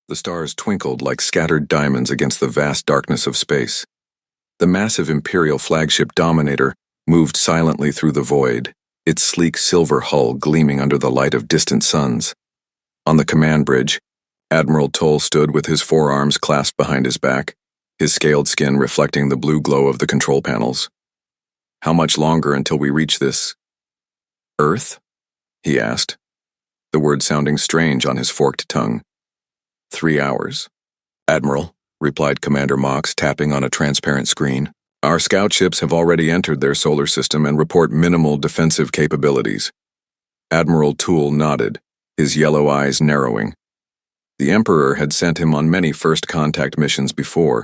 The stars twinkled like scattered diamonds against the vast darkness of space. The massive Imperial flagship Dominator moved silently through the void, its sleek silver hull gleaming under the light of distant suns. On the command bridge, Admiral Toll stood with his forearms clasped behind his back, his scaled skin reflecting the blue glow of the control panels. "How much longer until we reach this Earth?" he asked, the word sounding strange on his forked tongue. 3 hours. "Admiral," replied Commander Mox, tapping on a transparent screen. "Our scout ships have already entered their solar system and report minimal defensive capabilities." Admiral Toole nodded, his yellow eyes narrowing. The Emperor had sent him on many first contact missions before,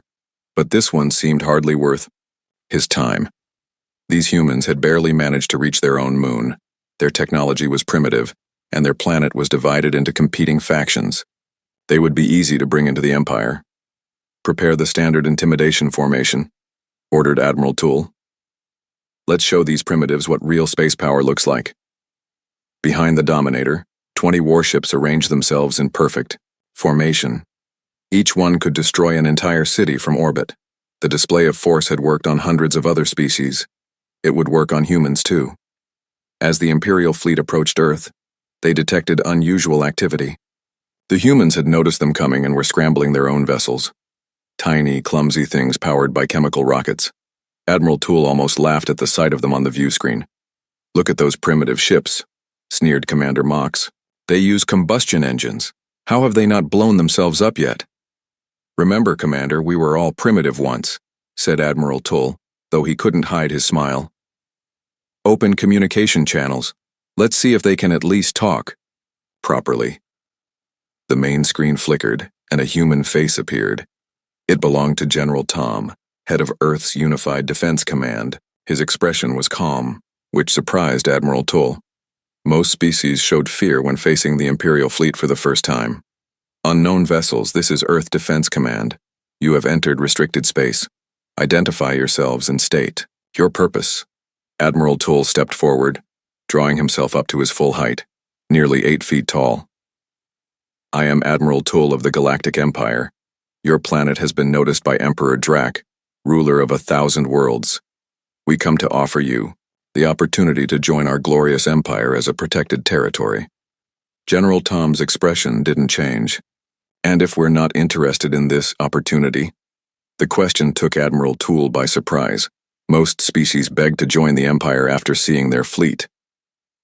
but this one seemed hardly worth his time. These humans had barely managed to reach their own moon. Their technology was primitive, and their planet was divided into competing factions. They would be easy to bring into the Empire. "Prepare the standard intimidation formation," ordered Admiral Toole. "Let's show these primitives what real space power looks like." Behind the Dominator, 20 warships arranged themselves in perfect formation. Each one could destroy an entire city from orbit. The display of force had worked on hundreds of other species. It would work on humans too. As the Imperial fleet approached Earth, they detected unusual activity. The humans had noticed them coming and were scrambling their own vessels. Tiny, clumsy things powered by chemical rockets. Admiral Toole almost laughed at the sight of them on the view screen. "Look at those primitive ships," sneered Commander Mox. "They use combustion engines. How have they not blown themselves up yet?" "Remember, Commander, we were all primitive once," said Admiral Toole, though he couldn't hide his smile. "Open communication channels. Let's see if they can at least talk properly." The main screen flickered, and a human face appeared. It belonged to General Tom, head of Earth's Unified Defense Command. His expression was calm, which surprised Admiral Toole. Most species showed fear when facing the Imperial fleet for the first time. "Unknown vessels, this is Earth Defense Command. You have entered restricted space. Identify yourselves and state your purpose." Admiral Toole stepped forward, drawing himself up to his full height, nearly 8 feet tall. "I am Admiral Toole of the Galactic Empire. Your planet has been noticed by Emperor Drac, ruler of 1,000 worlds. We come to offer you the opportunity to join our glorious empire as a protected territory." General Tom's expression didn't change. "And if we're not interested in this opportunity?" The question took Admiral Toole by surprise. Most species begged to join the Empire after seeing their fleet.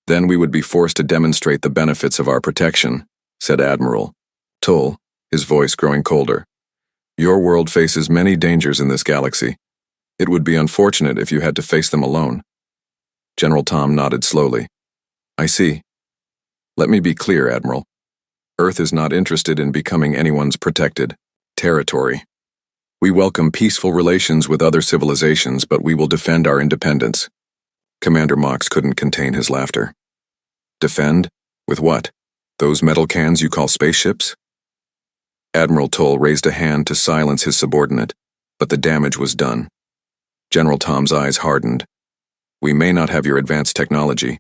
"Then we would be forced to demonstrate the benefits of our protection," said Admiral Toole, his voice growing colder. "Your world faces many dangers in this galaxy. It would be unfortunate if you had to face them alone." General Tom nodded slowly. "I see. Let me be clear, Admiral. Earth is not interested in becoming anyone's protected territory. We welcome peaceful relations with other civilizations, but we will defend our independence." Commander Mox couldn't contain his laughter. "Defend? With what? Those metal cans you call spaceships?" Admiral Tolle raised a hand to silence his subordinate, but the damage was done. General Tom's eyes hardened. "We may not have your advanced technology,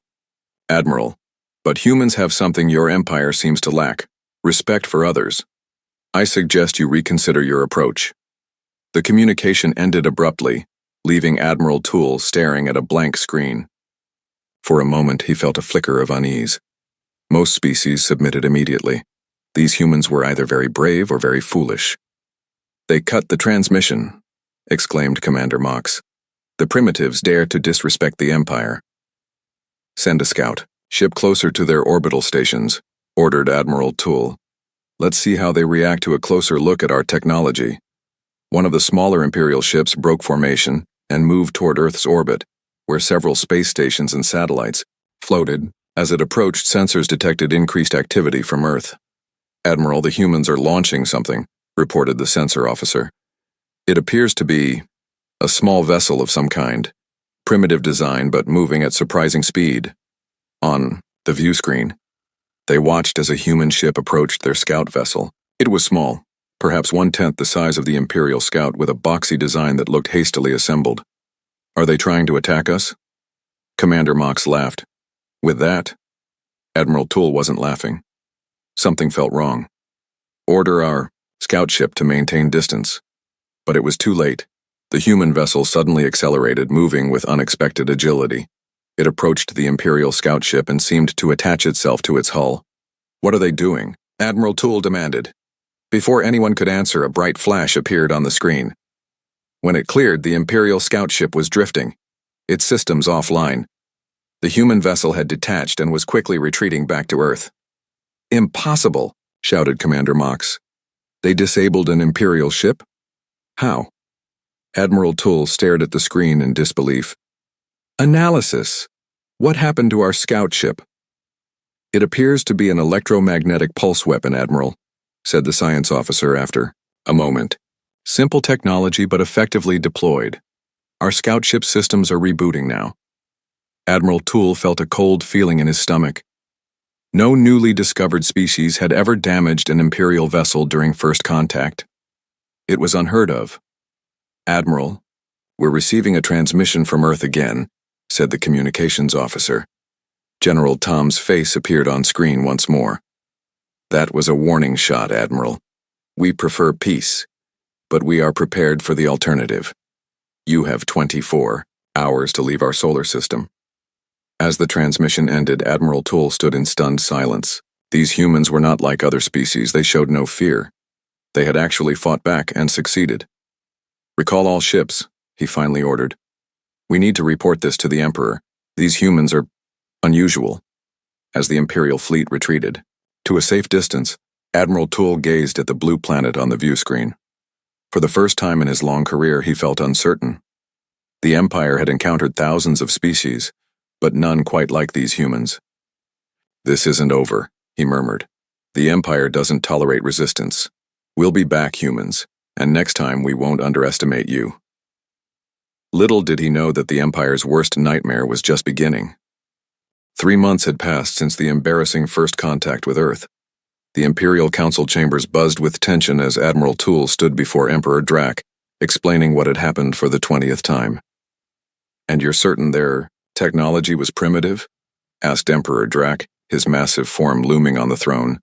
Admiral, but humans have something your empire seems to lack: respect for others. I suggest you reconsider your approach." The communication ended abruptly, leaving Admiral Toole staring at a blank screen. For a moment he felt a flicker of unease. Most species submitted immediately. These humans were either very brave or very foolish. "They cut the transmission," exclaimed Commander Mox. "The primitives dare to disrespect the Empire." "Send a scout. Ship closer to their orbital stations," ordered Admiral Toole. "Let's see how they react to a closer look at our technology." One of the smaller Imperial ships broke formation and moved toward Earth's orbit, where several space stations and satellites floated. As it approached, sensors detected increased activity from Earth. "Admiral, the humans are launching something," reported the sensor officer. "It appears to be a small vessel of some kind, primitive design but moving at surprising speed." On the view screen, they watched as a human ship approached their scout vessel. It was small, perhaps 1/10 the size of the Imperial Scout, with a boxy design that looked hastily assembled. "Are they trying to attack us?" Commander Mox laughed. With that, Admiral Toole wasn't laughing. Something felt wrong. Order our scout ship to maintain distance. But it was too late. The human vessel suddenly accelerated, moving with unexpected agility. It approached the Imperial scout ship and seemed to attach itself to its hull. "What are they doing?" Admiral Toole demanded. Before anyone could answer, a bright flash appeared on the screen. When it cleared, the Imperial scout ship was drifting, its systems offline. The human vessel had detached and was quickly retreating back to Earth. "Impossible!" shouted Commander Mox. "They disabled an Imperial ship? How?" Admiral Toole stared at the screen in disbelief. "Analysis. What happened to our scout ship?" "It appears to be an electromagnetic pulse weapon, Admiral," said the science officer after a moment. "Simple technology but effectively deployed. Our scout ship systems are rebooting now." Admiral Toole felt a cold feeling in his stomach. No newly discovered species had ever damaged an Imperial vessel during first contact. It was unheard of. "Admiral, we're receiving a transmission from Earth again," said the communications officer. General Tom's face appeared on screen once more. "That was a warning shot, Admiral. We prefer peace, but we are prepared for the alternative. You have 24 hours to leave our solar system." As the transmission ended, Admiral Toole stood in stunned silence. These humans were not like other species. They showed no fear. They had actually fought back and succeeded. "Recall all ships," he finally ordered. "We need to report this to the Emperor. These humans are unusual." As the Imperial fleet retreated to a safe distance, Admiral Toole gazed at the blue planet on the view screen. For the first time in his long career, he felt uncertain. The Empire had encountered thousands of species, but none quite like these humans. "This isn't over," he murmured. "The Empire doesn't tolerate resistance. We'll be back, humans, and next time we won't underestimate you." Little did he know that the Empire's worst nightmare was just beginning. 3 months had passed since the embarrassing first contact with Earth. The Imperial Council chambers buzzed with tension as Admiral Toole stood before Emperor Drac, explaining what had happened for the 20th time. "And you're certain their technology was primitive?" asked Emperor Drac, his massive form looming on the throne.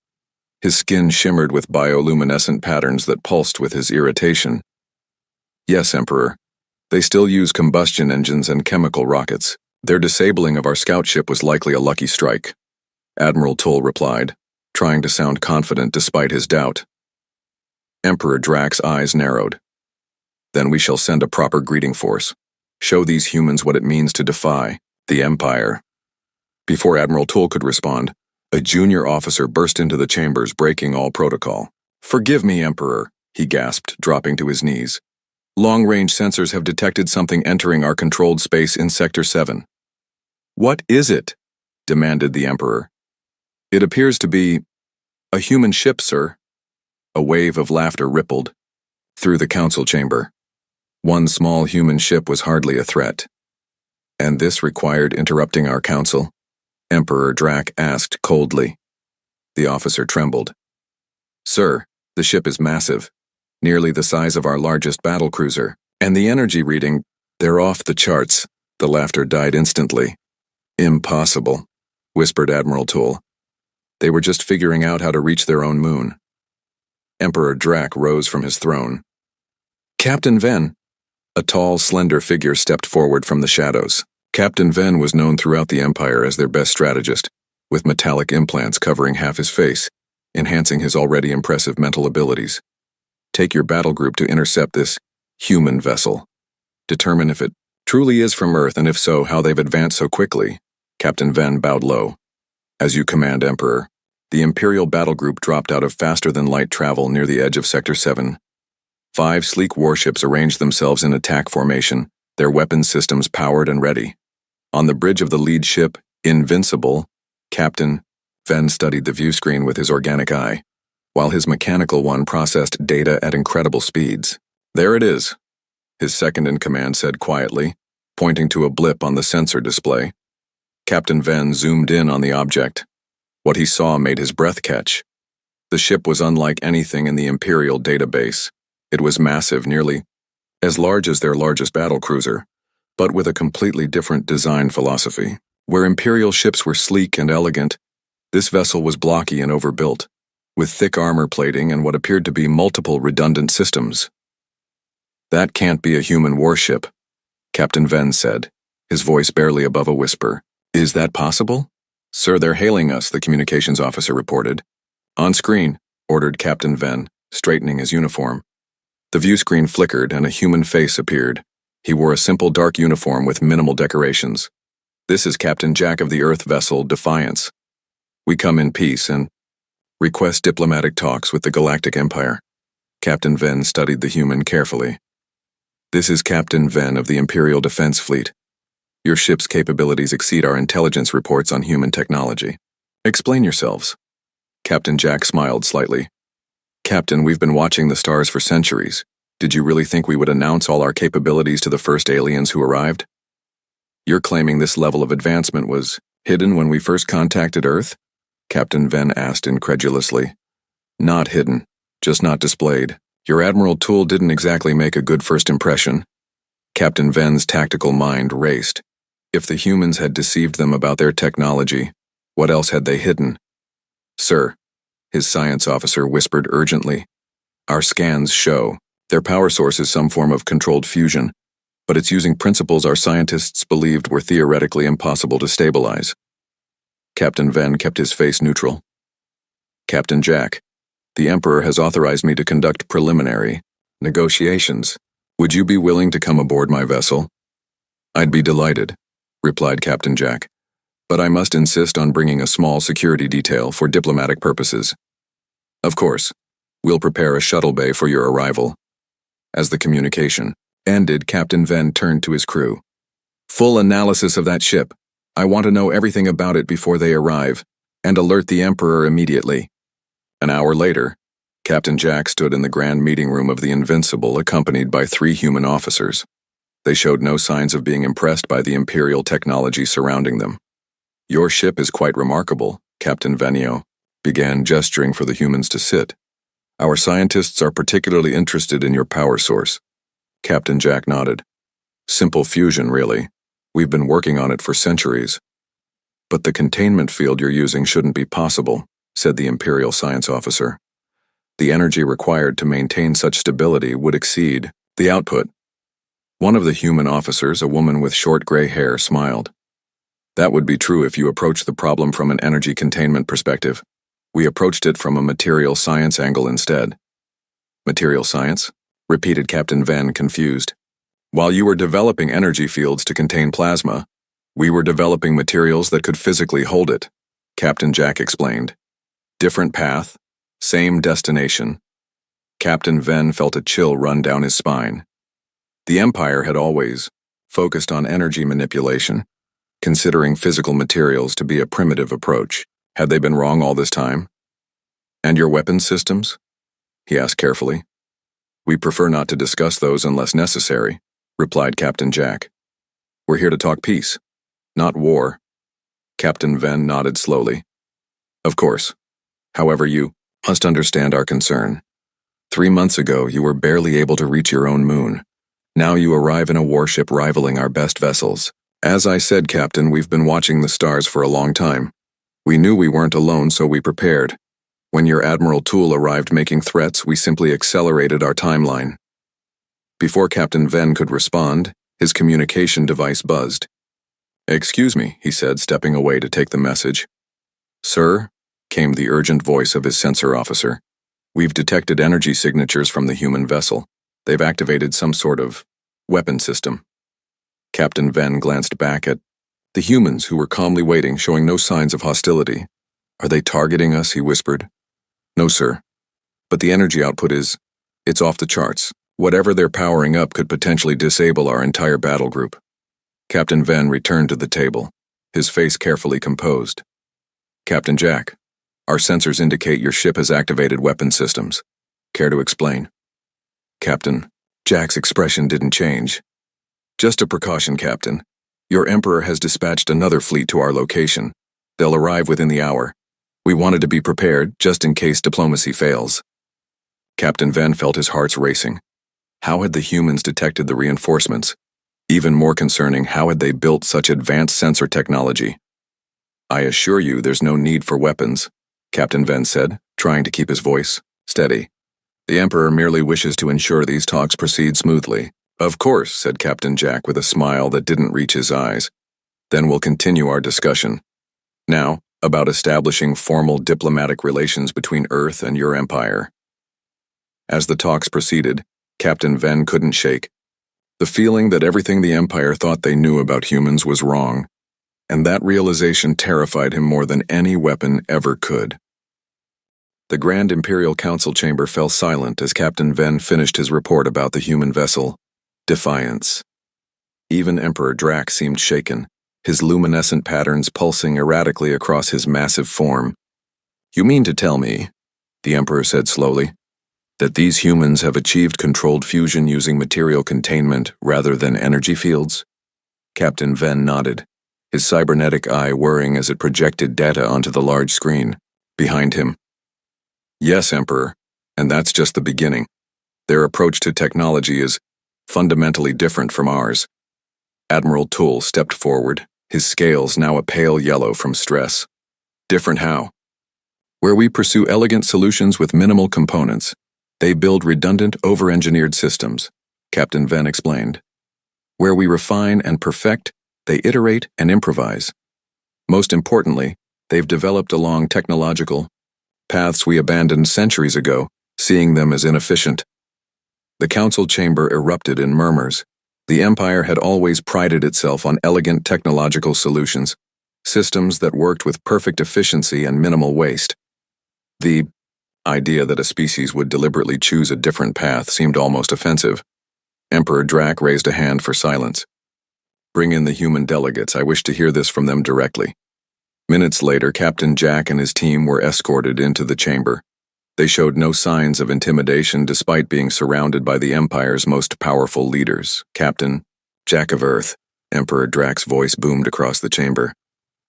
His skin shimmered with bioluminescent patterns that pulsed with his irritation. "Yes, Emperor. They still use combustion engines and chemical rockets. Their disabling of our scout ship was likely a lucky strike," Admiral Toole replied, trying to sound confident despite his doubt. Emperor Drac's eyes narrowed. "Then we shall send a proper greeting force. Show these humans what it means to defy the Empire." Before Admiral Toole could respond, a junior officer burst into the chambers, breaking all protocol. "Forgive me, Emperor," he gasped, dropping to his knees. "Long-range sensors have detected something entering our controlled space in Sector 7. "What is it?" demanded the Emperor. "It appears to be a human ship, sir." A wave of laughter rippled through the council chamber. One small human ship was hardly a threat. "And this required interrupting our council?" Emperor Drac asked coldly. The officer trembled. "Sir, the ship is massive, nearly the size of our largest battlecruiser, and the energy reading, they're off the charts." The laughter died instantly. "Impossible," whispered Admiral Toole. "They were just figuring out how to reach their own moon." Emperor Drac rose from his throne. "Captain Ven." A tall, slender figure stepped forward from the shadows. Captain Ven was known throughout the Empire as their best strategist, with metallic implants covering half his face, enhancing his already impressive mental abilities. "Take your battle group to intercept this human vessel. Determine if it truly is from Earth, and if so, how they've advanced so quickly." Captain Ven bowed low. "As you command, Emperor." The Imperial battle group dropped out of faster-than-light travel near the edge of Sector 7. 5 sleek warships arranged themselves in attack formation, their weapons systems powered and ready. On the bridge of the lead ship, Invincible, Captain Ven studied the view screen with his organic eye, while his mechanical one processed data at incredible speeds. "There it is," his second-in-command said quietly, pointing to a blip on the sensor display. Captain Ven zoomed in on the object. What he saw made his breath catch. The ship was unlike anything in the Imperial database. It was massive, nearly as large as their largest battlecruiser, but with a completely different design philosophy. Where Imperial ships were sleek and elegant, this vessel was blocky and overbuilt. with thick armor plating and what appeared to be multiple redundant systems. "That can't be a human warship," Captain Venn said, his voice barely above a whisper. "Is that possible?" "Sir, they're hailing us," the communications officer reported. "On screen," ordered Captain Venn, straightening his uniform. The view screen flickered and a human face appeared. He wore a simple dark uniform with minimal decorations. "This is Captain Jack of the Earth vessel Defiance. We come in peace and request diplomatic talks with the Galactic Empire." Captain Venn studied the human carefully. "This is Captain Venn of the Imperial Defense Fleet. Your ship's capabilities exceed our intelligence reports on human technology. Explain yourselves." Captain Jack smiled slightly. "Captain, we've been watching the stars for centuries. Did you really think we would announce all our capabilities to the first aliens who arrived? You're claiming this level of advancement was hidden when we first contacted Earth?" Captain Venn asked incredulously. "Not hidden, just not displayed. Your Admiral tool didn't exactly make a good first impression." Captain Venn's tactical mind raced. If the humans had deceived them about their technology, what else had they hidden? "Sir," his science officer whispered urgently, "our scans show their power source is some form of controlled fusion, but it's using principles our scientists believed were theoretically impossible to stabilize." Captain Venn kept his face neutral. "Captain Jack, the Emperor has authorized me to conduct preliminary negotiations. Would you be willing to come aboard my vessel?" "I'd be delighted," replied Captain Jack, "but I must insist on bringing a small security detail for diplomatic purposes." "Of course. We'll prepare a shuttle bay for your arrival." As the communication ended, Captain Venn turned to his crew. "Full analysis of that ship. I want to know everything about it before they arrive, and alert the Emperor immediately." An hour later, Captain Jack stood in the grand meeting room of the Invincible accompanied by 3 human officers. They showed no signs of being impressed by the Imperial technology surrounding them. "Your ship is quite remarkable," Captain Venio began, gesturing for the humans to sit. "Our scientists are particularly interested in your power source." Captain Jack nodded. "Simple fusion, really. We've been working on it for centuries." "But the containment field you're using shouldn't be possible," said the Imperial science officer. "The energy required to maintain such stability would exceed the output." One of the human officers, a woman with short gray hair, smiled. "That would be true if you approached the problem from an energy containment perspective. We approached it from a material science angle instead." "Material science?" repeated Captain Venn, confused. "While you were developing energy fields to contain plasma, we were developing materials that could physically hold it," Captain Jack explained. "Different path, same destination." Captain Venn felt a chill run down his spine. The Empire had always focused on energy manipulation, considering physical materials to be a primitive approach. Had they been wrong all this time? "And your weapons systems?" he asked carefully. "We prefer not to discuss those unless necessary," replied Captain Jack. "We're here to talk peace, not war." Captain Venn nodded slowly. "Of course. However, you must understand our concern. 3 months ago, you were barely able to reach your own moon. Now you arrive in a warship rivaling our best vessels. As I said, Captain, we've been watching the stars for a long time. We knew we weren't alone, so we prepared. When your Admiral Tool arrived making threats, we simply accelerated our timeline." Before Captain Venn could respond, his communication device buzzed. "Excuse me," he said, stepping away to take the message. "Sir," came the urgent voice of his sensor officer. "We've detected energy signatures from the human vessel. They've activated some sort of weapon system." Captain Venn glanced back at the humans who were calmly waiting, showing no signs of hostility. "Are they targeting us?" he whispered. "No, sir. But the energy output it's off the charts. Whatever they're powering up could potentially disable our entire battle group." Captain Venn returned to the table, his face carefully composed. "Captain Jack, our sensors indicate your ship has activated weapon systems. Care to explain?" Captain Jack's expression didn't change. "Just a precaution, Captain. Your Emperor has dispatched another fleet to our location. They'll arrive within the hour. We wanted to be prepared, just in case diplomacy fails." Captain Venn felt his heart racing. How had the humans detected the reinforcements? Even more concerning, how had they built such advanced sensor technology? "I assure you there's no need for weapons," Captain Venn said, trying to keep his voice steady. The Emperor merely wishes to ensure these talks proceed smoothly. Of course, said Captain Jack with a smile that didn't reach his eyes. Then we'll continue our discussion. Now, about establishing formal diplomatic relations between Earth and your empire. As the talks proceeded, Captain Ven couldn't shake the feeling that everything the Empire thought they knew about humans was wrong, and that realization terrified him more than any weapon ever could. The Grand Imperial Council chamber fell silent as Captain Ven finished his report about the human vessel, Defiance. Even Emperor Drac seemed shaken, his luminescent patterns pulsing erratically across his massive form. You mean to tell me, the Emperor said slowly, that these humans have achieved controlled fusion using material containment rather than energy fields? Captain Ven nodded, his cybernetic eye whirring as it projected data onto the large screen behind him. Yes, Emperor, and that's just the beginning. Their approach to technology is fundamentally different from ours. Admiral Tool stepped forward, his scales now a pale yellow from stress. Different how? Where we pursue elegant solutions with minimal components, they build redundant, over-engineered systems, Captain Ven explained. Where we refine and perfect, they iterate and improvise. Most importantly, they've developed along technological paths we abandoned centuries ago, seeing them as inefficient. The council chamber erupted in murmurs. The Empire had always prided itself on elegant technological solutions, systems that worked with perfect efficiency and minimal waste. The idea that a species would deliberately choose a different path seemed almost offensive. Emperor Drac raised a hand for silence. Bring in the human delegates, I wish to hear this from them directly. Minutes later, Captain Jack and his team were escorted into the chamber. They showed no signs of intimidation despite being surrounded by the Empire's most powerful leaders. Captain Jack of Earth, Emperor Drac's voice boomed across the chamber.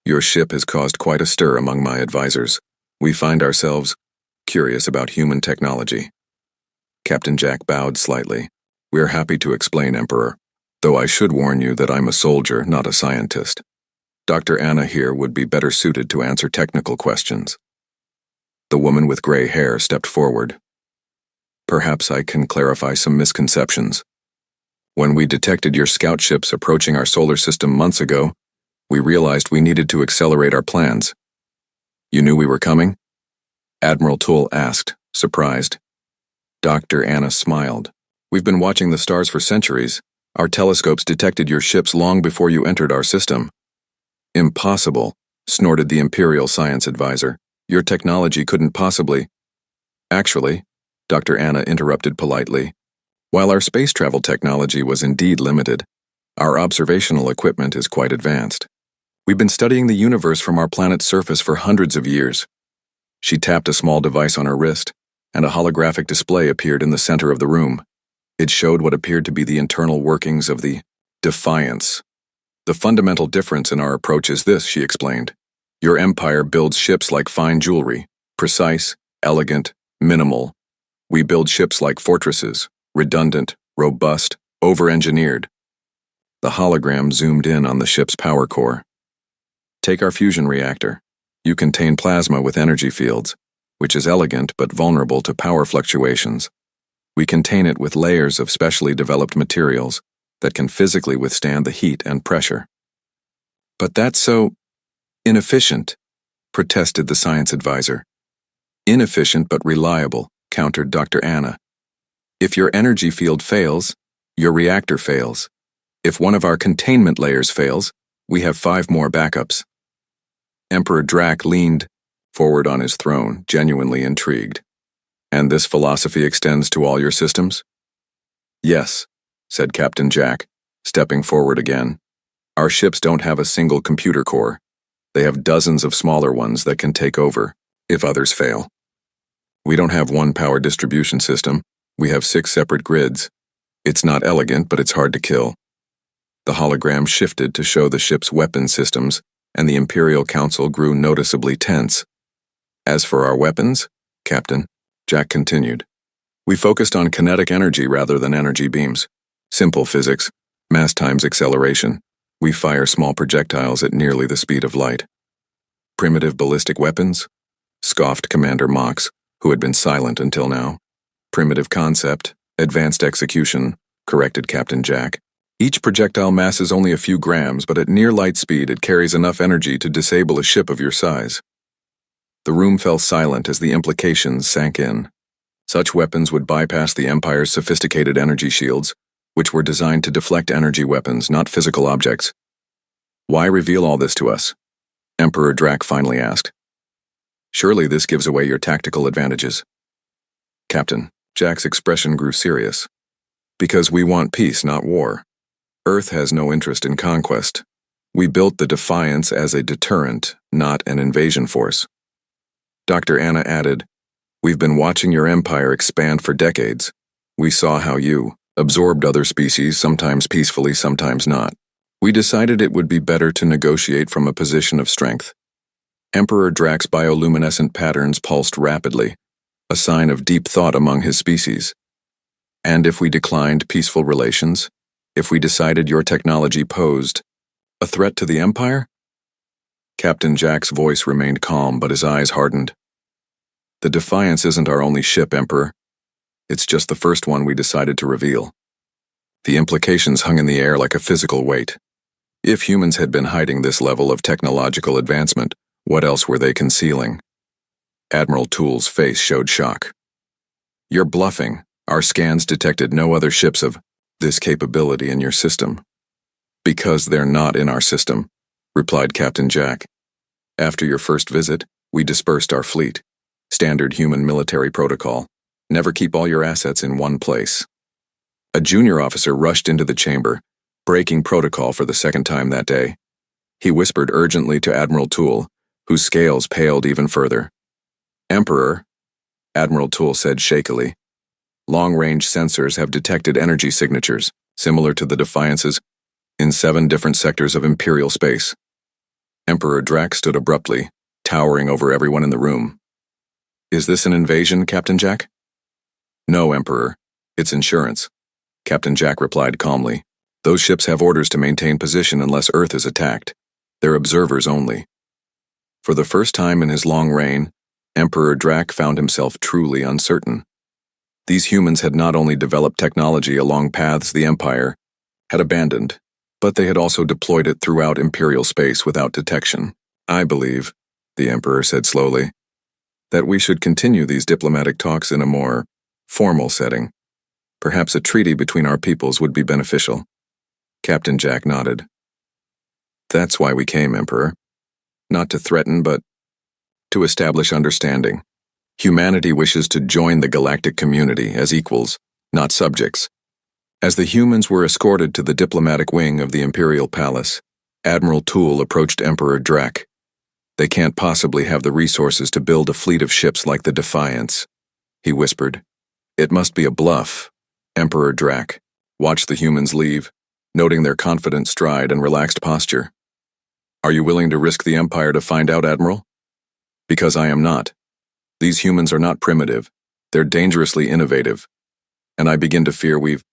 Your ship has caused quite a stir among my advisors. We find ourselves curious about human technology. Captain Jack bowed slightly. We are happy to explain, Emperor, though I should warn you that I'm a soldier, not a scientist. Dr. Anna here would be better suited to answer technical questions. The woman with gray hair stepped forward. Perhaps I can clarify some misconceptions. When we detected your scout ships approaching our solar system months ago, we realized we needed to accelerate our plans. You knew we were coming? Admiral Tool asked, surprised. Dr. Anna smiled. We've been watching the stars for centuries. Our telescopes detected your ships long before you entered our system. Impossible, snorted the Imperial Science Advisor. Your technology couldn't possibly. Actually, Dr. Anna interrupted politely. While our space travel technology was indeed limited, our observational equipment is quite advanced. We've been studying the universe from our planet's surface for hundreds of years. She tapped a small device on her wrist, and a holographic display appeared in the center of the room. It showed what appeared to be the internal workings of the Defiance. The fundamental difference in our approach is this, she explained. Your empire builds ships like fine jewelry, precise, elegant, minimal. We build ships like fortresses, redundant, robust, over-engineered. The hologram zoomed in on the ship's power core. Take our fusion reactor. You contain plasma with energy fields, which is elegant but vulnerable to power fluctuations. We contain it with layers of specially developed materials that can physically withstand the heat and pressure. But that's so inefficient, protested the science advisor. Inefficient but reliable, countered Dr. Anna. If your energy field fails, your reactor fails. If one of our containment layers fails, we have 5 more backups. Emperor Drac leaned forward on his throne, genuinely intrigued. And this philosophy extends to all your systems? Yes, said Captain Jack, stepping forward again. Our ships don't have a single computer core. They have dozens of smaller ones that can take over, if others fail. We don't have one power distribution system. We have 6 separate grids. It's not elegant, but it's hard to kill. The hologram shifted to show the ship's weapon systems, and the Imperial Council grew noticeably tense. As for our weapons, Captain, Jack continued, we focused on kinetic energy rather than energy beams. Simple physics, mass times acceleration. We fire small projectiles at nearly the speed of light. Primitive ballistic weapons? scoffed Commander Mox, who had been silent until now. Primitive concept, advanced execution, corrected Captain Jack. Each projectile mass is only a few grams, but at near light speed it carries enough energy to disable a ship of your size. The room fell silent as the implications sank in. Such weapons would bypass the Empire's sophisticated energy shields, which were designed to deflect energy weapons, not physical objects. Why reveal all this to us? Emperor Drac finally asked. Surely this gives away your tactical advantages. Captain, Jack's expression grew serious. Because we want peace, not war. Earth has no interest in conquest. We built the Defiance as a deterrent, not an invasion force. Dr. Anna added, We've been watching your empire expand for decades. We saw how you absorbed other species, sometimes peacefully, sometimes not. We decided it would be better to negotiate from a position of strength. Emperor Drac's bioluminescent patterns pulsed rapidly, a sign of deep thought among his species. And if we declined peaceful relations, if we decided your technology posed a threat to the Empire? Captain Jack's voice remained calm, but his eyes hardened. The Defiance isn't our only ship, Emperor. It's just the first one we decided to reveal. The implications hung in the air like a physical weight. If humans had been hiding this level of technological advancement, what else were they concealing? Admiral Toole's face showed shock. You're bluffing. Our scans detected no other ships of this capability in your system. Because they're not in our system, replied Captain Jack. After your first visit, we dispersed our fleet. Standard human military protocol. Never keep all your assets in one place. A junior officer rushed into the chamber, breaking protocol for the second time that day. He whispered urgently to Admiral Toole, whose scales paled even further. Emperor, Admiral Toole said shakily, long-range sensors have detected energy signatures, similar to the Defiance's, in 7 different sectors of Imperial space. Emperor Drac stood abruptly, towering over everyone in the room. Is this an invasion, Captain Jack? No, Emperor. It's insurance. Captain Jack replied calmly. Those ships have orders to maintain position unless Earth is attacked. They're observers only. For the first time in his long reign, Emperor Drac found himself truly uncertain. These humans had not only developed technology along paths the Empire had abandoned, but they had also deployed it throughout Imperial space without detection. I believe, the Emperor said slowly, that we should continue these diplomatic talks in a more formal setting. Perhaps a treaty between our peoples would be beneficial. Captain Jack nodded. That's why we came, Emperor. Not to threaten, but to establish understanding. Humanity wishes to join the galactic community as equals, not subjects. As the humans were escorted to the diplomatic wing of the Imperial Palace, Admiral Toole approached Emperor Drac. They can't possibly have the resources to build a fleet of ships like the Defiance, he whispered. It must be a bluff. Emperor Drac watched the humans leave, noting their confident stride and relaxed posture. Are you willing to risk the Empire to find out, Admiral? Because I am not. These humans are not primitive. They're dangerously innovative. And I begin to fear we've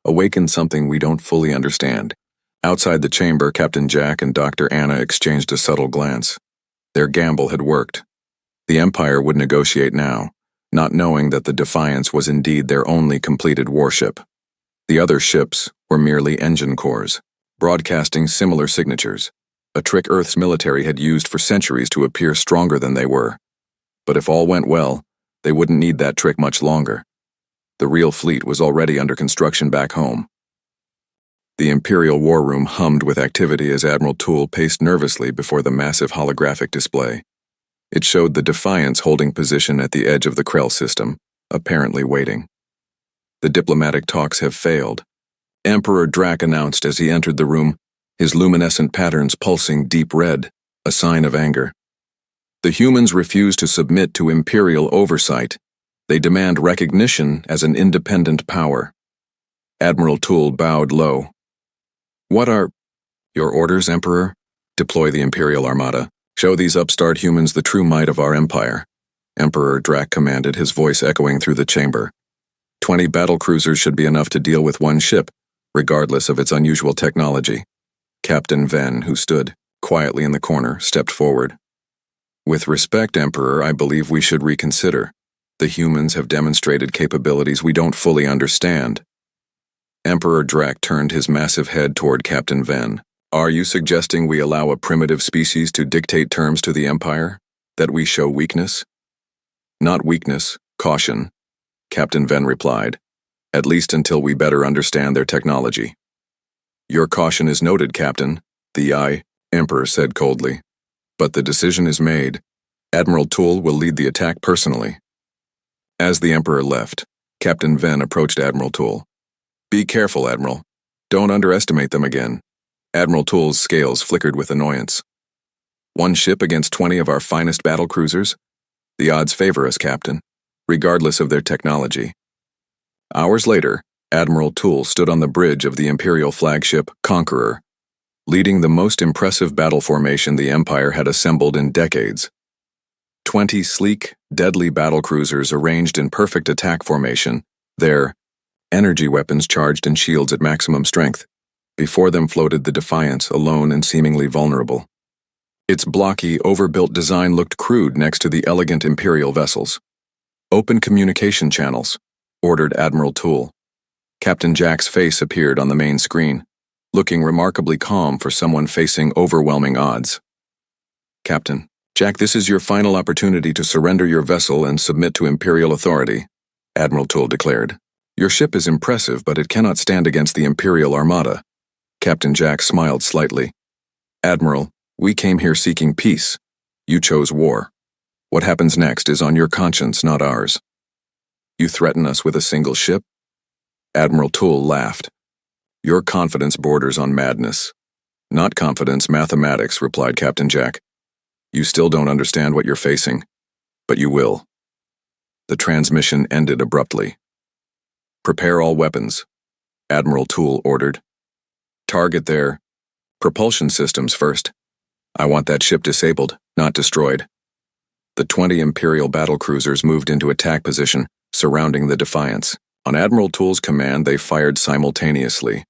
awakened something we don't fully understand. Outside the chamber, Captain Jack and Dr. Anna exchanged a subtle glance. Their gamble had worked. The Empire would negotiate now, not knowing that the Defiance was indeed their only completed warship. The other ships were merely engine cores, broadcasting similar signatures, a trick Earth's military had used for centuries to appear stronger than they were. But if all went well, they wouldn't need that trick much longer. The real fleet was already under construction back home. The Imperial War Room hummed with activity as Admiral Toole paced nervously before the massive holographic display. It showed the Defiance holding position at the edge of the Krell system, apparently waiting. The diplomatic talks have failed, Emperor Drac announced as he entered the room, his luminescent patterns pulsing deep red, a sign of anger. The humans refuse to submit to Imperial oversight. They demand recognition as an independent power. Admiral Toole bowed low. What are your orders, Emperor? Deploy the Imperial Armada. Show these upstart humans the true might of our empire. Emperor Drac commanded, his voice echoing through the chamber. 20 battlecruisers should be enough to deal with one ship, regardless of its unusual technology. Captain Venn, who stood quietly in the corner, stepped forward. With respect, Emperor, I believe we should reconsider. The humans have demonstrated capabilities we don't fully understand. Emperor Drac turned his massive head toward Captain Ven. Are you suggesting we allow a primitive species to dictate terms to the Empire? That we show weakness? Not weakness, caution, Captain Ven replied, at least until we better understand their technology. Your caution is noted, Captain, the Emperor said coldly. But the decision is made. Admiral Tool will lead the attack personally. As the Emperor left, Captain Ven approached Admiral Tool. Be careful, Admiral. Don't underestimate them again. Admiral Tool's scales flickered with annoyance. One ship against 20 of our finest battle cruisers? The odds favor us, Captain, regardless of their technology. Hours later, Admiral Tool stood on the bridge of the Imperial flagship Conqueror, leading the most impressive battle formation the Empire had assembled in decades. 20 sleek, deadly battle cruisers arranged in perfect attack formation, their energy weapons charged in shields at maximum strength. Before them floated the Defiance, alone and seemingly vulnerable. Its blocky, overbuilt design looked crude next to the elegant Imperial vessels. Open communication channels, ordered Admiral Tool. Captain Jack's face appeared on the main screen, looking remarkably calm for someone facing overwhelming odds. Captain, Jack, this is your final opportunity to surrender your vessel and submit to Imperial authority, Admiral Tool declared. Your ship is impressive, but it cannot stand against the Imperial Armada. Captain Jack smiled slightly. Admiral, we came here seeking peace. You chose war. What happens next is on your conscience, not ours. You threaten us with a single ship? Admiral Tool laughed. Your confidence borders on madness. Not confidence, mathematics, replied Captain Jack. You still don't understand what you're facing, but you will. The transmission ended abruptly. Prepare all weapons, Admiral Tool ordered. Target their propulsion systems first. I want that ship disabled, not destroyed. The 20 Imperial battlecruisers moved into attack position, surrounding the Defiance. On Admiral Tool's command, they fired simultaneously,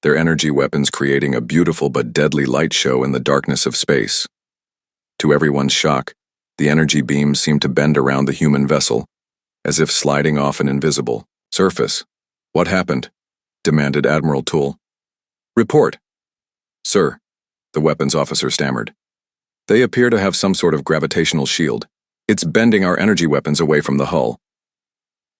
their energy weapons creating a beautiful but deadly light show in the darkness of space. To everyone's shock, the energy beams seemed to bend around the human vessel, as if sliding off an invisible surface. What happened? Demanded Admiral Tool. Report. Sir, the weapons officer stammered. They appear to have some sort of gravitational shield. It's bending our energy weapons away from the hull.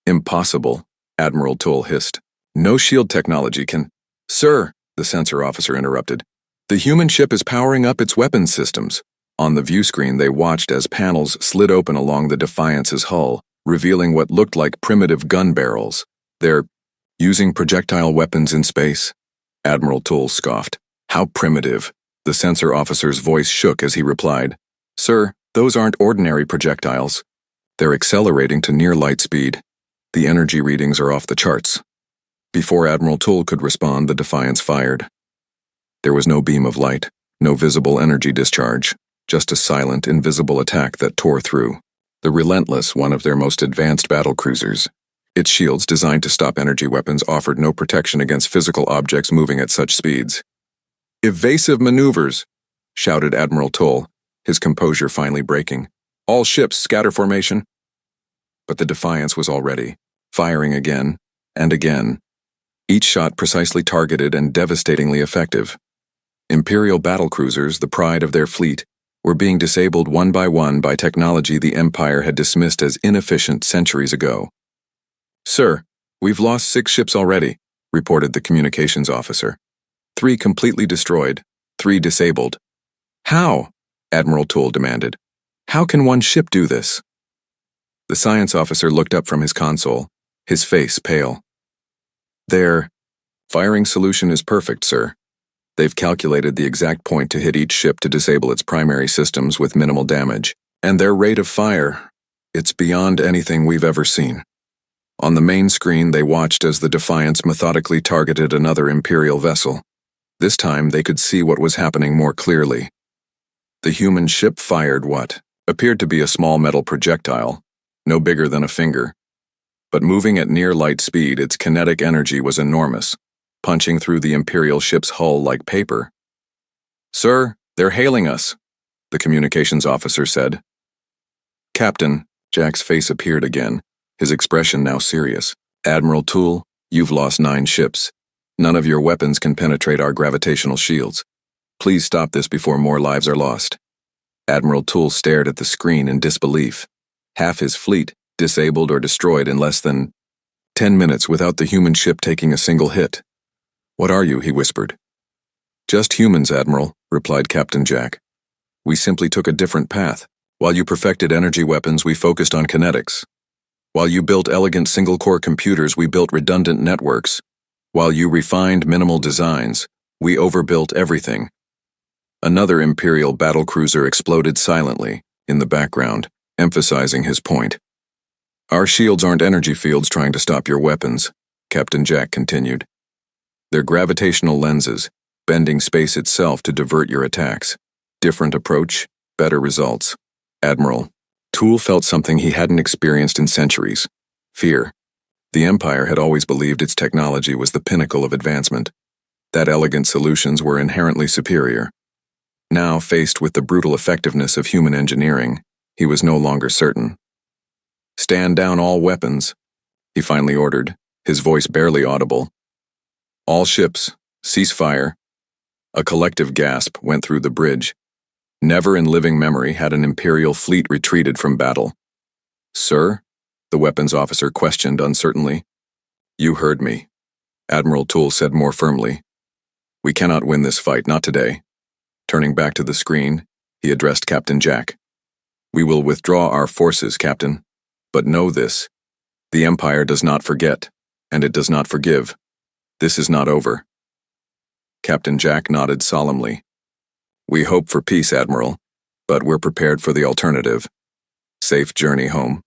Impossible, Admiral Tool hissed. No shield technology can... Sir, the sensor officer interrupted. The human ship is powering up its weapons systems. On the view screen, they watched as panels slid open along the Defiance's hull, revealing what looked like primitive gun barrels. They're using projectile weapons in space? Admiral Tool scoffed. How primitive. The sensor officer's voice shook as he replied. Sir, those aren't ordinary projectiles. They're accelerating to near light speed. The energy readings are off the charts. Before Admiral Tool could respond, the Defiance fired. There was no beam of light, no visible energy discharge, just a silent, invisible attack that tore through. The Relentless, one of their most advanced battle cruisers. Its shields, designed to stop energy weapons, offered no protection against physical objects moving at such speeds. Evasive maneuvers, shouted Admiral Toll, his composure finally breaking. All ships scatter formation. But the Defiance was already firing again and again, each shot precisely targeted and devastatingly effective. Imperial battlecruisers, the pride of their fleet, were being disabled one by technology the Empire had dismissed as inefficient centuries ago. Sir, we've lost 6 ships already, reported the communications officer. 3 completely destroyed, 3 disabled. How? Admiral Tool demanded. How can one ship do this? The science officer looked up from his console, his face pale. Their firing solution is perfect, sir. They've calculated the exact point to hit each ship to disable its primary systems with minimal damage. And their rate of fire, it's beyond anything we've ever seen. On the main screen, they watched as the Defiance methodically targeted another Imperial vessel. This time, they could see what was happening more clearly. The human ship fired what appeared to be a small metal projectile, no bigger than a finger. But moving at near light speed, its kinetic energy was enormous, punching through the Imperial ship's hull like paper. Sir, they're hailing us, the communications officer said, Captain, Jack's face appeared again, his expression now serious. Admiral Toole, you've lost 9 ships. None of your weapons can penetrate our gravitational shields. Please stop this before more lives are lost. Admiral Toole stared at the screen in disbelief. Half his fleet, disabled or destroyed in less than 10 minutes without the human ship taking a single hit. What are you? He whispered. Just humans, Admiral, replied Captain Jack. We simply took a different path. While you perfected energy weapons, we focused on kinetics. While you built elegant single-core computers, we built redundant networks. While you refined minimal designs, we overbuilt everything. Another Imperial battlecruiser exploded silently in the background, emphasizing his point. Our shields aren't energy fields trying to stop your weapons, Captain Jack continued. They're gravitational lenses, bending space itself to divert your attacks. Different approach, better results. Admiral Toole felt something he hadn't experienced in centuries: fear. The Empire had always believed its technology was the pinnacle of advancement, that elegant solutions were inherently superior. Now, faced with the brutal effectiveness of human engineering, he was no longer certain. Stand down all weapons, he finally ordered, his voice barely audible. All ships, cease fire. A collective gasp went through the bridge. Never in living memory had an Imperial fleet retreated from battle. Sir? The weapons officer questioned uncertainly. You heard me, Admiral Toole said more firmly. We cannot win this fight, not today. Turning back to the screen, he addressed Captain Jack. We will withdraw our forces, Captain. But know this. The Empire does not forget, and it does not forgive. This is not over. Captain Jack nodded solemnly. We hope for peace, Admiral, but we're prepared for the alternative. Safe journey home.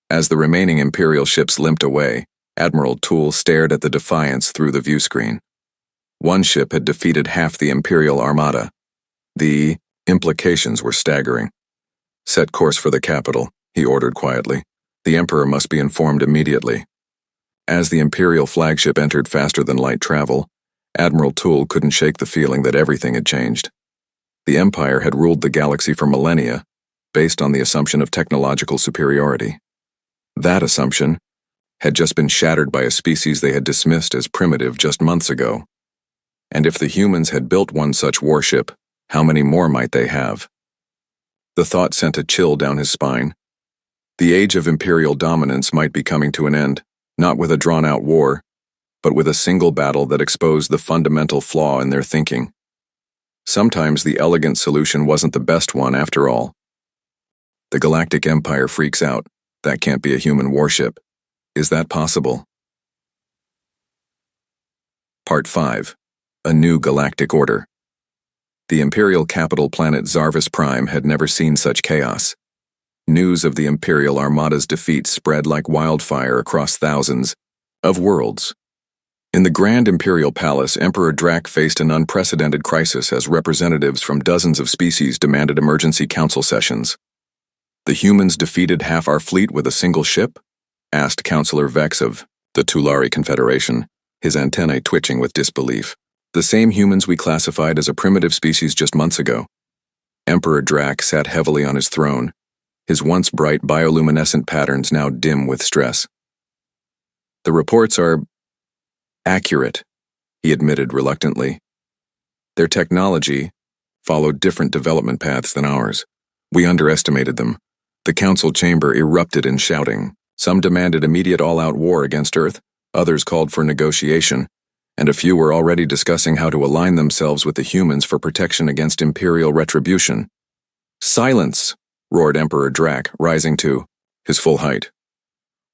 As the remaining Imperial ships limped away, Admiral Toole stared at the Defiance through the viewscreen. One ship had defeated half the Imperial Armada. The implications were staggering. Set course for the capital, he ordered quietly. The Emperor must be informed immediately. As the Imperial flagship entered faster than light travel, Admiral Toole couldn't shake the feeling that everything had changed. The Empire had ruled the galaxy for millennia, based on the assumption of technological superiority. That assumption had just been shattered by a species they had dismissed as primitive just months ago. And if the humans had built one such warship, how many more might they have? The thought sent a chill down his spine. The age of Imperial dominance might be coming to an end, not with a drawn-out war, but with a single battle that exposed the fundamental flaw in their thinking. Sometimes the elegant solution wasn't the best one after all. The Galactic Empire freaks out. That can't be a human warship. Is that possible? Part 5. A New Galactic Order. The Imperial capital planet Zarvis Prime had never seen such chaos. News of the Imperial Armada's defeat spread like wildfire across thousands of worlds. In the Grand Imperial Palace, Emperor Drac faced an unprecedented crisis as representatives from dozens of species demanded emergency council sessions. The humans defeated half our fleet with a single ship? Asked Councillor Vex of the Tulari Confederation, his antennae twitching with disbelief. The same humans we classified as a primitive species just months ago. Emperor Drac sat heavily on his throne, his once bright bioluminescent patterns now dim with stress. The reports are accurate, he admitted reluctantly. Their technology followed different development paths than ours. We underestimated them. The council chamber erupted in shouting. Some demanded immediate all-out war against Earth, others called for negotiation, and a few were already discussing how to align themselves with the humans for protection against Imperial retribution. Silence! Roared Emperor Drac, rising to his full height.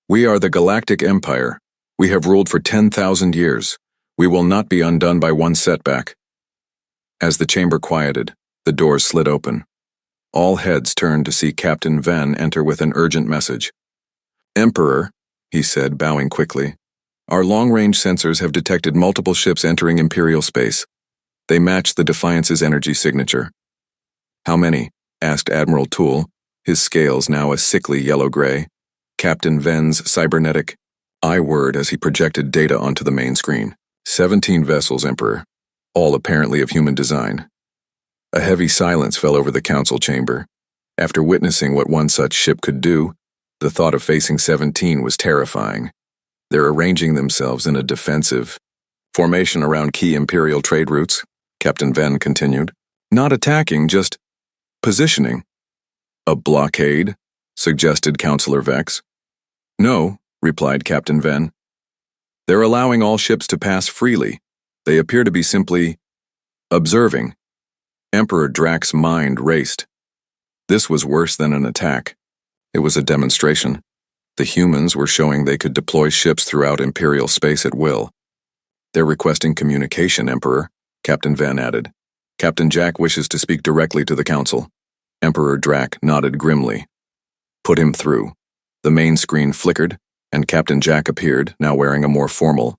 We are the Galactic Empire. We have ruled for 10,000 years. We will not be undone by one setback. As the chamber quieted, the doors slid open. All heads turned to see Captain Ven enter with an urgent message. Emperor, he said, bowing quickly, our long-range sensors have detected multiple ships entering Imperial space. They match the Defiance's energy signature. How many? Asked Admiral Toole, his scales now a sickly yellow-gray. Captain Ven's cybernetic eye word as he projected data onto the main screen. 17 vessels, Emperor, all apparently of human design. A heavy silence fell over the council chamber. After witnessing what one such ship could do, the thought of facing 17 was terrifying. They're arranging themselves in a defensive formation around key Imperial trade routes, Captain Venn continued. Not attacking, just positioning. A blockade? Suggested Counselor Vex. No, replied Captain Venn. They're allowing all ships to pass freely. They appear to be simply observing. Emperor Drax's mind raced. This was worse than an attack. It was a demonstration. The humans were showing they could deploy ships throughout Imperial space at will. They're requesting communication, Emperor, Captain Venn added. Captain Jack wishes to speak directly to the Council. Emperor Drax nodded grimly. Put him through. The main screen flickered, and Captain Jack appeared, now wearing a more formal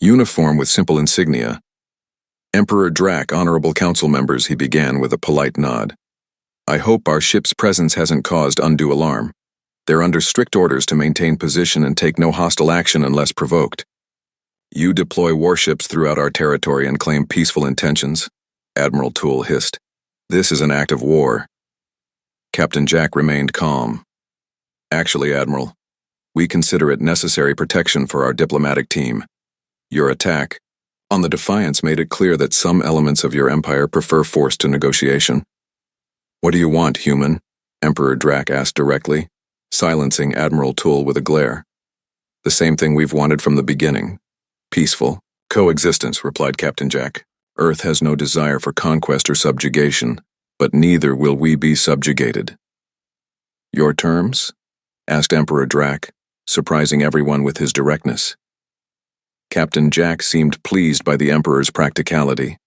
uniform with simple insignia. Emperor Drax, honorable council members, he began with a polite nod. I hope our ship's presence hasn't caused undue alarm. They're under strict orders to maintain position and take no hostile action unless provoked. You deploy warships throughout our territory and claim peaceful intentions, Admiral Toole hissed. This is an act of war. Captain Jack remained calm. Actually, Admiral, we consider it necessary protection for our diplomatic team. Your attack on the Defiance made it clear that some elements of your empire prefer force to negotiation. What do you want, human? Emperor Drax asked directly, silencing Admiral Toole with a glare. The same thing we've wanted from the beginning. Peaceful coexistence, replied Captain Jack. Earth has no desire for conquest or subjugation, but neither will we be subjugated. Your terms? Asked Emperor Drax, surprising everyone with his directness. Captain Jack seemed pleased by the Emperor's practicality.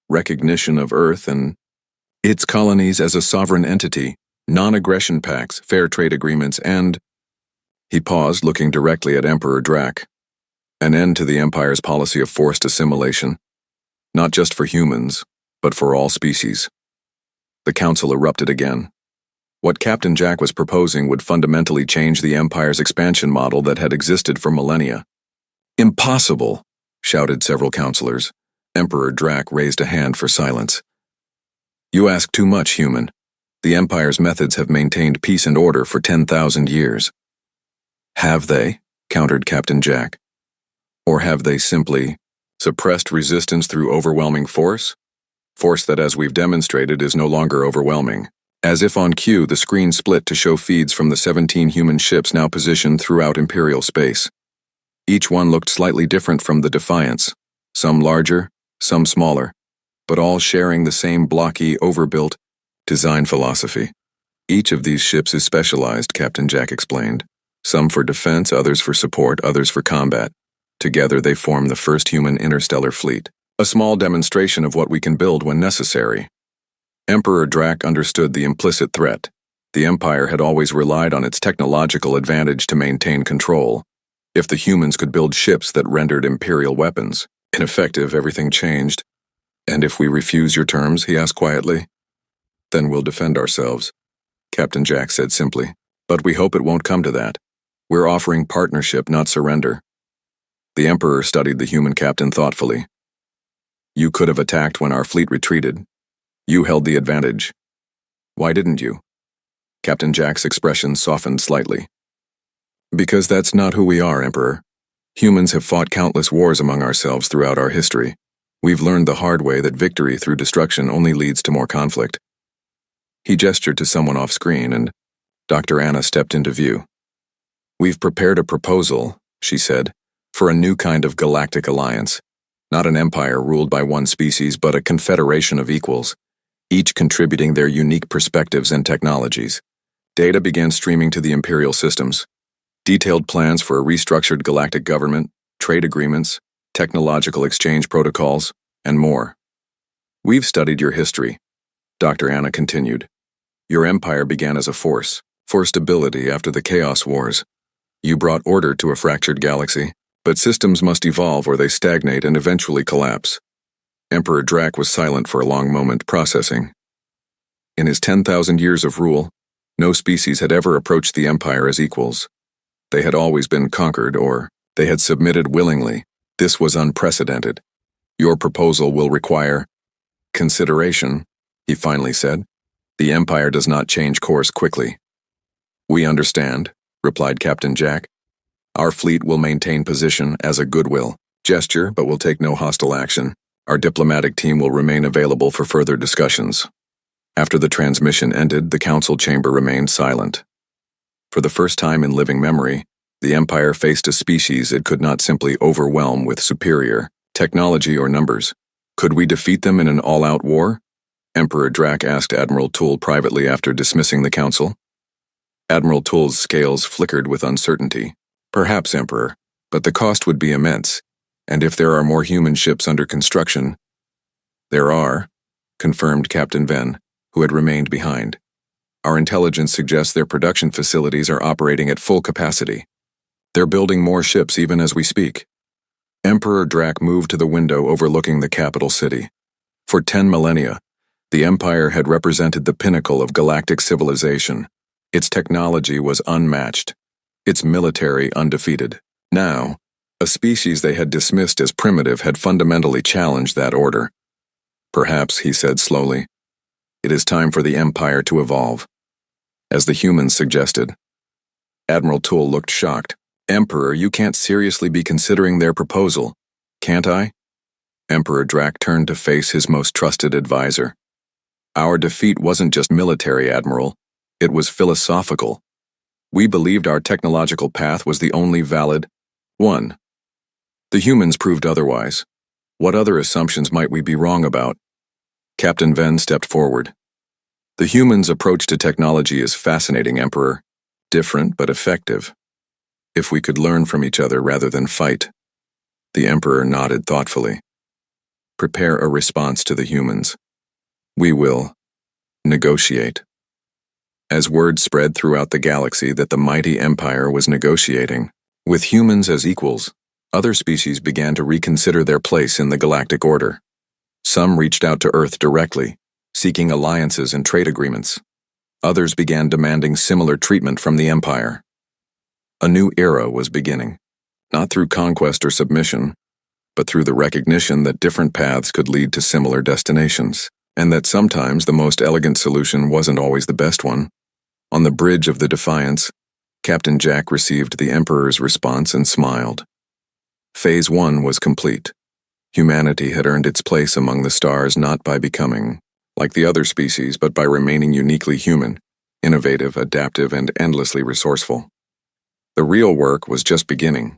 Recognition of Earth and its colonies as a sovereign entity, non-aggression pacts, fair trade agreements, and… He paused, looking directly at Emperor Drax. An end to the Empire's policy of forced assimilation, not just for humans, but for all species. The Council erupted again. What Captain Jack was proposing would fundamentally change the Empire's expansion model that had existed for millennia. Impossible, shouted several councilors. Emperor Drax raised a hand for silence. You ask too much, human. The Empire's methods have maintained peace and order for 10,000 years. Have they? Countered Captain Jack. Or have they simply suppressed resistance through overwhelming force? Force that, as we've demonstrated, is no longer overwhelming. As if on cue, the screen split to show feeds from the 17 human ships now positioned throughout Imperial space. Each one looked slightly different from the Defiance, some larger, some smaller, but all sharing the same blocky, overbuilt design philosophy. Each of these ships is specialized, Captain Jack explained. Some for defense, others for support, others for combat. Together they form the first human interstellar fleet, a small demonstration of what we can build when necessary. Emperor Drax understood the implicit threat. The Empire had always relied on its technological advantage to maintain control. If the humans could build ships that rendered Imperial weapons ineffective, everything changed. And if we refuse your terms, he asked quietly, then we'll defend ourselves, Captain Jack said simply. But we hope it won't come to that. We're offering partnership, not surrender. The Emperor studied the human captain thoughtfully. You could have attacked when our fleet retreated. You held the advantage. Why didn't you? Captain Jack's expression softened slightly. Because that's not who we are, Emperor. Humans have fought countless wars among ourselves throughout our history. We've learned the hard way that victory through destruction only leads to more conflict. He gestured to someone off-screen, and Dr. Anna stepped into view. We've prepared a proposal, she said, for a new kind of galactic alliance. Not an empire ruled by one species, but a confederation of equals, each contributing their unique perspectives and technologies. Data began streaming to the Imperial systems. Detailed plans for a restructured galactic government, trade agreements, technological exchange protocols, and more. We've studied your history, Dr. Anna continued. Your empire began as a force for stability after the Chaos Wars. You brought order to a fractured galaxy, but systems must evolve or they stagnate and eventually collapse. Emperor Drax was silent for a long moment, processing. In his 10,000 years of rule, no species had ever approached the Empire as equals. They had always been conquered, or they had submitted willingly. This was unprecedented. Your proposal will require consideration, he finally said. The Empire does not change course quickly. We understand, replied Captain Jack. Our fleet will maintain position as a goodwill gesture, but will take no hostile action. Our diplomatic team will remain available for further discussions. After the transmission ended, the council chamber remained silent. For the first time in living memory, the Empire faced a species it could not simply overwhelm with superior technology or numbers. Could we defeat them in an all-out war? Emperor Drac asked Admiral Tool privately after dismissing the council. Admiral Tool's scales flickered with uncertainty. Perhaps, Emperor, but the cost would be immense, and if there are more human ships under construction— There are, confirmed Captain Venn, who had remained behind. Our intelligence suggests their production facilities are operating at full capacity. They're building more ships even as we speak. Emperor Drac moved to the window overlooking the capital city. For 10 millennia, the Empire had represented the pinnacle of galactic civilization. Its technology was unmatched, its military undefeated. Now, a species they had dismissed as primitive had fundamentally challenged that order. Perhaps, he said slowly, it is time for the Empire to evolve, as the humans suggested. Admiral Tool looked shocked. Emperor, you can't seriously be considering their proposal, can't I? Emperor Drac turned to face his most trusted advisor. Our defeat wasn't just military, Admiral. It was philosophical. We believed our technological path was the only valid one. The humans proved otherwise. What other assumptions might we be wrong about? Captain Venn stepped forward. The humans' approach to technology is fascinating, Emperor. Different but effective. If we could learn from each other rather than fight. The Emperor nodded thoughtfully. Prepare a response to the humans. We will negotiate. As word spread throughout the galaxy that the mighty Empire was negotiating, with humans as equals, other species began to reconsider their place in the galactic order. Some reached out to Earth directly, seeking alliances and trade agreements. Others began demanding similar treatment from the Empire. A new era was beginning, not through conquest or submission, but through the recognition that different paths could lead to similar destinations, and that sometimes the most elegant solution wasn't always the best one. On the bridge of the Defiance, Captain Jack received the Emperor's response and smiled. Phase 1 was complete. Humanity had earned its place among the stars not by becoming like the other species, but by remaining uniquely human, innovative, adaptive, and endlessly resourceful. The real work was just beginning.